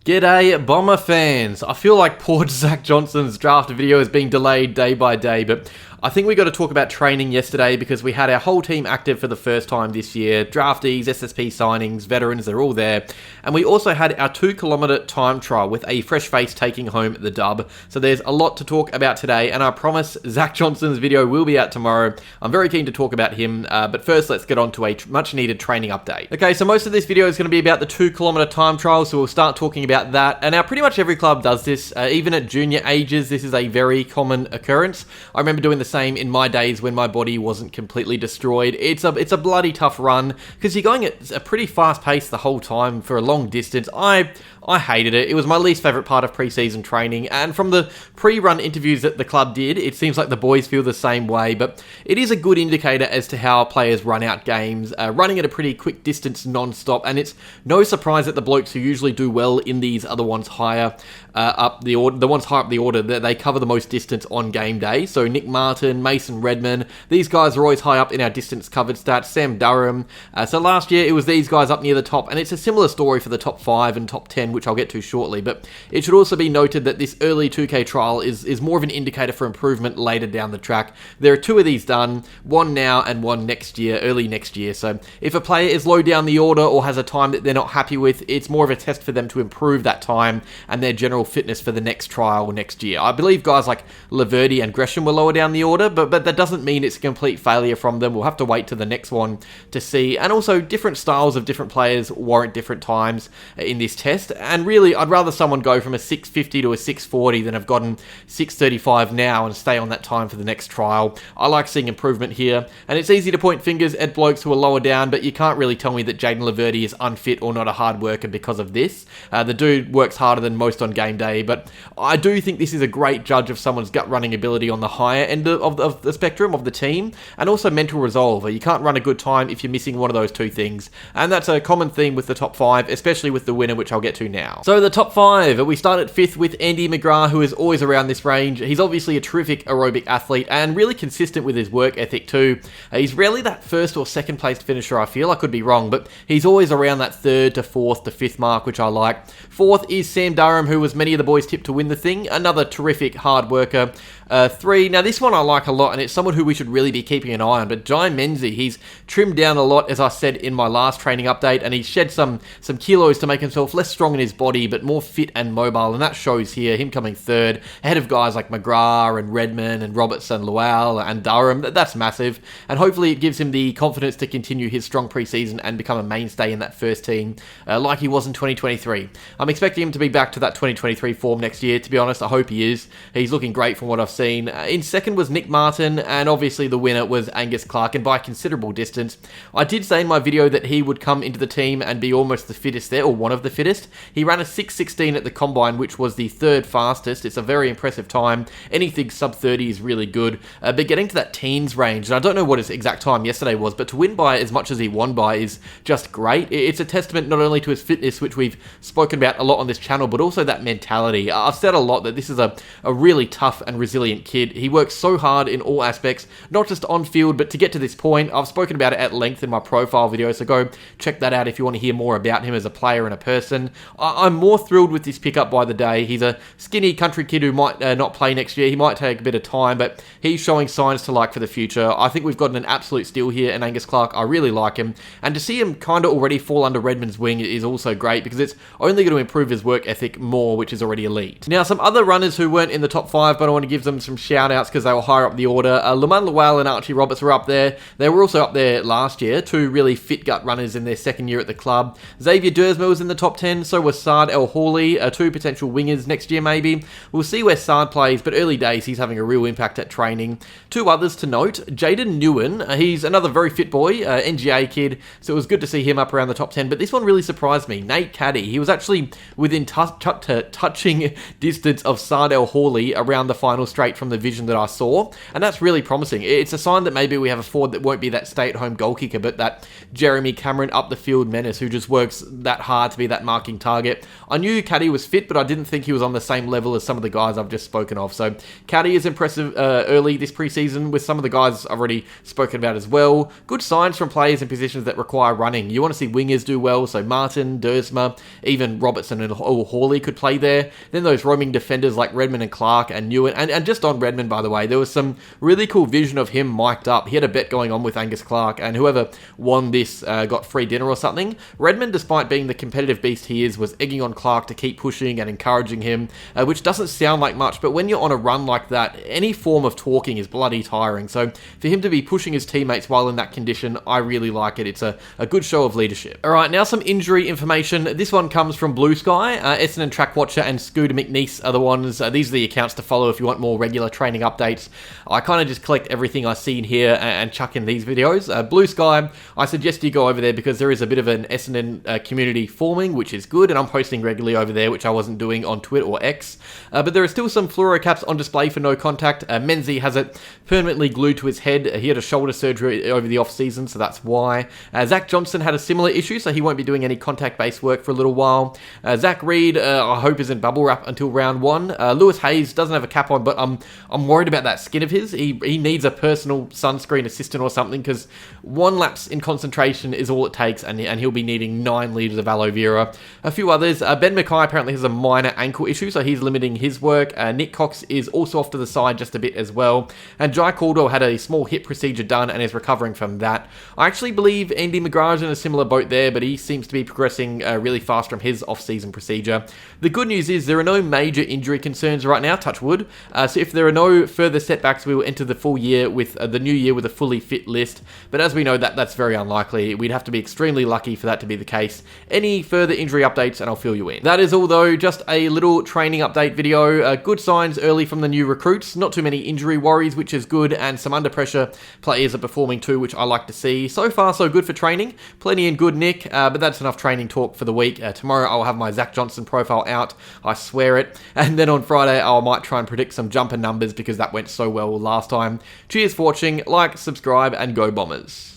G'day Bomber fans! I feel like poor Zach Johnson's draft video is being delayed day by day, but I think we got to talk about training yesterday because we had our whole team active for the first time this year. Draftees, SSP signings, veterans, they're all there. And we also had our 2-kilometre time trial with a fresh face taking home the dub. So there's a lot to talk about today, and I promise Zach Johnson's video will be out tomorrow. I'm very keen to talk about him, but first let's get on to a much needed training update. Okay, so most of this video is going to be about the 2-kilometre time trial, so we'll start talking about that. And now pretty much every club does this, even at junior ages. This is a very common occurrence. I remember doing the same in my days when my body wasn't completely destroyed. It's a bloody tough run because you're going at a pretty fast pace the whole time for a long distance. I hated it. It was my least favourite part of pre-season training, and from the pre-run interviews that the club did, it seems like the boys feel the same way, but it is a good indicator as to how players run out games, running at a pretty quick distance non-stop, and it's no surprise that the blokes who usually do well in these are the ones higher up the order, that they cover the most distance on game day. So Nick Martin, Mason Redman, these guys are always high up in our distance covered stats. Sam Durham. So last year it was these guys up near the top, and it's a similar story for the top 5 and top 10, which I'll get to shortly. But it should also be noted that this early 2K trial is more of an indicator for improvement later down the track. There are 2 of these done, one now and one next year, early next year. So if a player is low down the order or has a time that they're not happy with, it's more of a test for them to improve that time and their general fitness for the next trial next year. I believe guys like Laverty and Gresham were lower down the order, but that doesn't mean it's a complete failure from them. We'll have to wait to the next one to see. And also, different styles of different players warrant different times in this test. And really, I'd rather someone go from a 650 to a 640 than have gotten 635 now and stay on that time for the next trial. I like seeing improvement here. And it's easy to point fingers at blokes who are lower down, but you can't really tell me that Jaden Laverty is unfit or not a hard worker because of this. The dude works harder than most on game day, but I do think this is a great judge of someone's gut running ability on the higher end of the spectrum of the team, and also mental resolve. You can't run a good time if you're missing one of those 2 things, and that's a common theme with the top 5, especially with the winner, which I'll get to now. So the top 5, we start at 5th with Andy McGrath, who is always around this range. He's obviously a terrific aerobic athlete and really consistent with his work ethic too. He's rarely that 1st or 2nd placed finisher, I feel. I could be wrong, but he's always around that 3rd to 4th to 5th mark, which I like. 4th is Sam Durham, who was many of the boys tipped to win the thing. Another terrific hard worker. 3, now this one I like a lot, and it's someone who we should really be keeping an eye on, but Jai Menzie, he's trimmed down a lot, as I said in my last training update, and he's shed some kilos to make himself less strong in his body, but more fit and mobile, and that shows here, him coming 3rd, ahead of guys like McGrath and Redman and Robertson, Lowell and Durham. That's massive, and hopefully it gives him the confidence to continue his strong preseason and become a mainstay in that first team, like he was in 2023. I'm expecting him to be back to that 2023 form next year, to be honest. I hope he is. He's looking great from what I've seen. In 2nd was Nick Martin, and obviously the winner was Angus Clarke, and by a considerable distance. I did say in my video that he would come into the team and be almost the fittest there, or one of the fittest. He ran a 6:16 at the combine, which was the 3rd fastest. It's a very impressive time. Anything sub 30 is really good, but getting to that teens range, and I don't know what his exact time yesterday was, but to win by as much as he won by is just great. It's a testament not only to his fitness, which we've spoken about a lot on this channel, but also that mentality. I've said a lot that this is a really tough and resilient kid. He works so hard in all aspects, not just on field, but to get to this point. I've spoken about it at length in my profile video, so go check that out if you want to hear more about him as a player and a person. I'm more thrilled with this pickup by the day. He's a skinny country kid who might not play next year. He might take a bit of time, but he's showing signs to like for the future. I think we've gotten an absolute steal here, and Angus Clarke, I really like him. And to see him kind of already fall under Redman's wing is also great, because it's only going to improve his work ethic more, which is already elite. Now, some other runners who weren't in the top 5, but I want to give them some shout-outs because they were higher up the order. Lamont Lowell and Archie Roberts were up there. They were also up there last year, 2 really fit gut runners in their 2nd year at the club. Xavier Dersma was in the top 10, so was Saad El Hawley, 2 potential wingers next year maybe. We'll see where Saad plays, but early days he's having a real impact at training. 2 others to note, Jaden Newen, he's another very fit boy, NGA kid, so it was good to see him up around the top 10, but this one really surprised me. Nate Caddy, he was actually within touching distance of Saad El Hawley around the final straight straight from the vision that I saw, and that's really promising. It's a sign that maybe we have a forward that won't be that stay-at-home goal kicker, but that Jeremy Cameron up-the-field menace who just works that hard to be that marking target. I knew Caddy was fit, but I didn't think he was on the same level as some of the guys I've just spoken of. So Caddy is impressive early this preseason, with some of the guys I've already spoken about as well. Good signs from players in positions that require running. You want to see wingers do well, so Martin, Dersma, even Robertson and Hawley could play there. Then those roaming defenders like Redmond and Clarke and Newen. And just on Redmond, by the way, there was some really cool vision of him mic'd up. He had a bet going on with Angus Clarke, and whoever won this got free dinner or something. Redmond, despite being the competitive beast he is, was egging on Clarke to keep pushing and encouraging him, which doesn't sound like much, but when you're on a run like that, any form of talking is bloody tiring. So for him to be pushing his teammates while in that condition, I really like it. It's a good show of leadership. All right, now some injury information. This one comes from Blue Sky. Essendon Track Watcher and Scooter McNeese are the ones. These are the accounts to follow if you want more regular training updates. I kind of just collect everything I see in here and chuck in these videos. Blue Sky, I suggest you go over there because there is a bit of an Essendon community forming, which is good, and I'm posting regularly over there, which I wasn't doing on Twitter or X. But there are still some fluoro caps on display for no contact. Menzies has it permanently glued to his head. He had a shoulder surgery over the off-season, so that's why. Zach Johnson had a similar issue, so he won't be doing any contact-based work for a little while. Zach Reed, I hope, is in bubble wrap until round 1. Lewis Hayes doesn't have a cap on, but I'm worried about that skin of his. He needs a personal sunscreen assistant or something, because 1 lapse in concentration is all it takes, and he'll be needing 9 litres of aloe vera. A few others. Ben Mackay apparently has a minor ankle issue, so he's limiting his work. Nick Cox is also off to the side just a bit as well. And Jai Caldwell had a small hip procedure done and is recovering from that. I actually believe Andy McGrath's in a similar boat there, but he seems to be progressing really fast from his off-season procedure. The good news is there are no major injury concerns right now, touch wood. So if there are no further setbacks, we will enter the full year with the new year with a fully fit list. But as we know, that's very unlikely. We'd have to be extremely lucky for that to be the case. Any further injury updates and I'll fill you in. That is all though, just a little training update video. Good signs early from the new recruits. Not too many injury worries, which is good, and some under pressure players are performing too, which I like to see. So far, so good for training. Plenty in good nick, but that's enough training talk for the week. Tomorrow I'll have my Zach Johnson profile out, I swear it. And then on Friday I might try and predict some jumper numbers because that went so well last time. Cheers for watching, like, subscribe, and go Bombers.